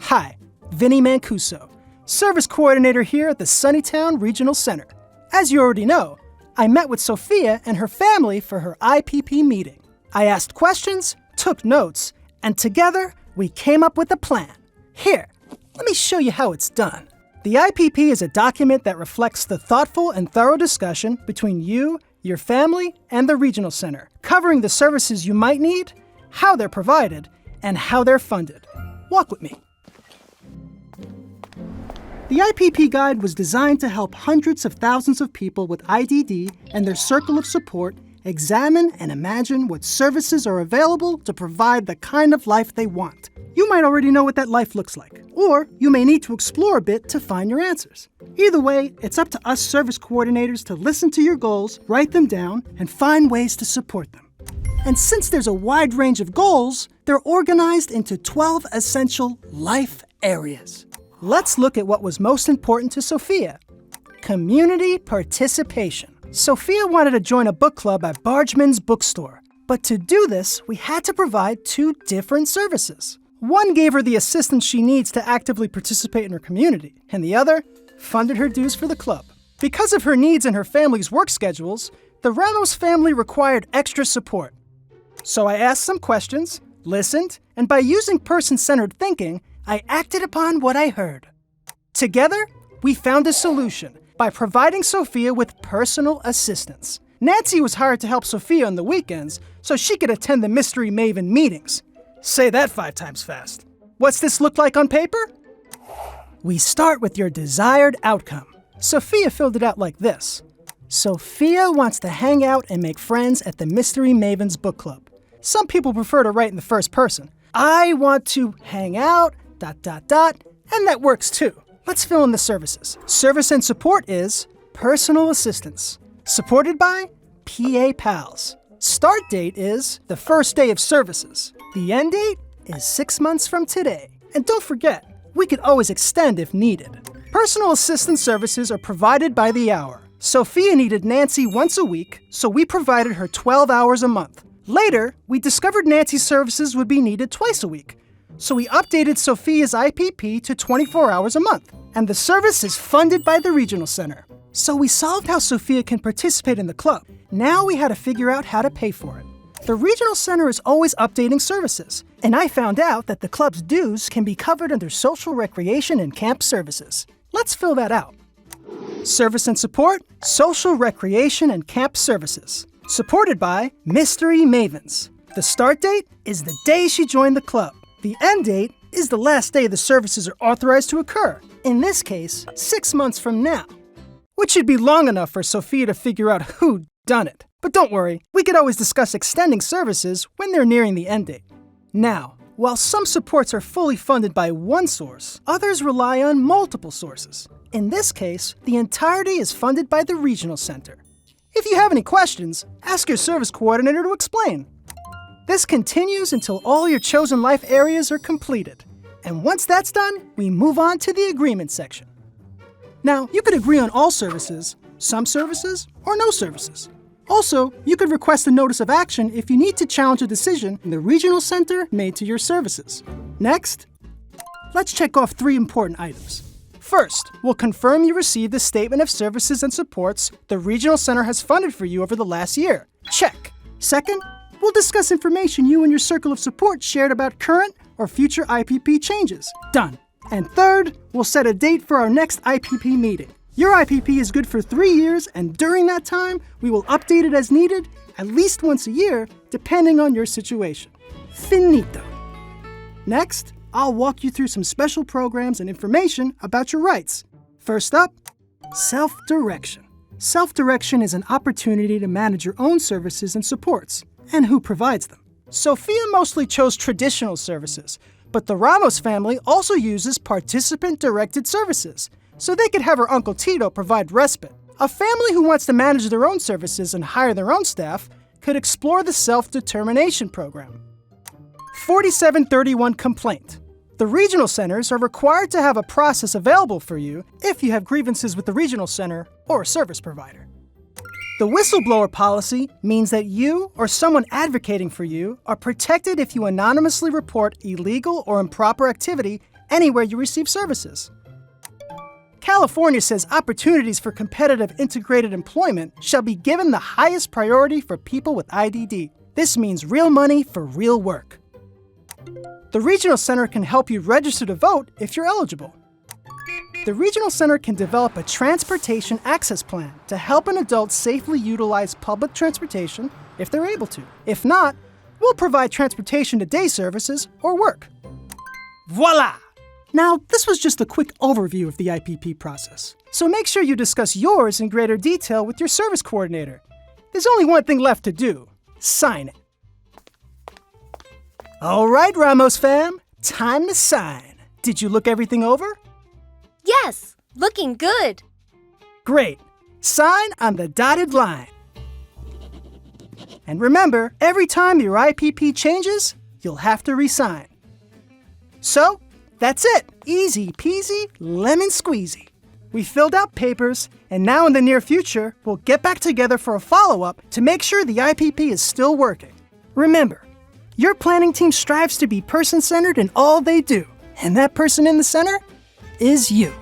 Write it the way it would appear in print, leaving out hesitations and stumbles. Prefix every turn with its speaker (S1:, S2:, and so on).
S1: Hi, Vinny Mancuso, Service Coordinator here at the Sunnytown Regional Center. As you already know, I met with Sofia and her family for her IPP meeting. I asked questions, took notes, and together we came up with a plan. Here, let me show you how it's done. The IPP is a document that reflects the thoughtful and thorough discussion between you, your family, and the Regional Center, covering the services you might need, how they're provided, and how they're funded. Walk with me. The IPP Guide was designed to help hundreds of thousands of people with IDD and their circle of support examine and imagine what services are available to provide the kind of life they want. You might already know what that life looks like, or you may need to explore a bit to find your answers. Either way, it's up to us service coordinators to listen to your goals, write them down, and find ways to support them. And since there's a wide range of goals, they're organized into 12 essential life areas. Let's look at what was most important to Sofia. Community participation. Sofia wanted to join a book club at Bargeman's bookstore. But to do this, we had to provide two different services. One gave her the assistance she needs to actively participate in her community, and the other funded her dues for the club. Because of her needs and her family's work schedules, the Ramos family required extra support. So I asked some questions, listened, and by using person-centered thinking, I acted upon what I heard. Together, we found a solution by providing Sofia with personal assistance. Nancy was hired to help Sofia on the weekends so she could attend the Mystery Maven meetings. Say that 5 times fast. What's this look like on paper? We start with your desired outcome. Sofia filled it out like this. Sofia wants to hang out and make friends at the Mystery Mavens book club. Some people prefer to write in the first person. I want to hang out, ... and that works too. Let's fill in the services. Service and support is personal assistance, supported by PA Pals. Start date is the first day of services. The end date is 6 months from today. And don't forget, we could always extend if needed. Personal assistance services are provided by the hour. Sofia needed Nancy once a week, so we provided her 12 hours a month. Later, we discovered Nancy's services would be needed twice a week. So we updated Sofia's IPP to 24 hours a month, and the service is funded by the Regional Center. So we solved how Sofia can participate in the club. Now we had to figure out how to pay for it. The Regional Center is always updating services, and I found out that the club's dues can be covered under social recreation and camp services. Let's fill that out. Service and support, social recreation and camp services. Supported by Mystery Mavens. The start date is the day she joined the club. The end date is the last day the services are authorized to occur. In this case, 6 months from now. Which should be long enough for Sofia to figure out who done it. But don't worry, we could always discuss extending services when they're nearing the end date. Now, while some supports are fully funded by one source, others rely on multiple sources. In this case, the entirety is funded by the Regional Center. If you have any questions, ask your service coordinator to explain. This continues until all your chosen life areas are completed. And once that's done, we move on to the agreement section. Now, you could agree on all services, some services, or no services. Also, you could request a notice of action if you need to challenge a decision the Regional Center made to your services. Next, let's check off 3 important items. First, we'll confirm you received the statement of services and supports the Regional Center has funded for you over the last year. Check. Second, we'll discuss information you and your circle of support shared about current or future IPP changes. Done. And third, we'll set a date for our next IPP meeting. Your IPP is good for 3 years, and during that time, we will update it as needed, at least once a year, depending on your situation. Finito. Next, I'll walk you through some special programs and information about your rights. First up, self-direction. Self-direction is an opportunity to manage your own services and supports, and who provides them. Sofia mostly chose traditional services, but the Ramos family also uses participant-directed services, so they could have her Uncle Tito provide respite. A family who wants to manage their own services and hire their own staff could explore the self-determination program. 4731 complaint. The regional centers are required to have a process available for you if you have grievances with the regional center or a service provider. The whistleblower policy means that you or someone advocating for you are protected if you anonymously report illegal or improper activity anywhere you receive services. California says opportunities for competitive integrated employment shall be given the highest priority for people with IDD. This means real money for real work. The Regional Center can help you register to vote if you're eligible. The Regional Center can develop a transportation access plan to help an adult safely utilize public transportation if they're able to. If not, we'll provide transportation to day services or work. Voila! Now, this was just a quick overview of the IPP process, so make sure you discuss yours in greater detail with your service coordinator. There's only one thing left to do: sign it. All right, Ramos fam, time to sign. Did you look everything over?
S2: Yes, looking good.
S1: Great. Sign on the dotted line. And remember, every time your IPP changes, you'll have to re-sign. So, that's it. Easy peasy, lemon squeezy. We filled out papers, and now in the near future, we'll get back together for a follow-up to make sure the IPP is still working. Remember, your planning team strives to be person-centered in all they do, and that person in the center is you.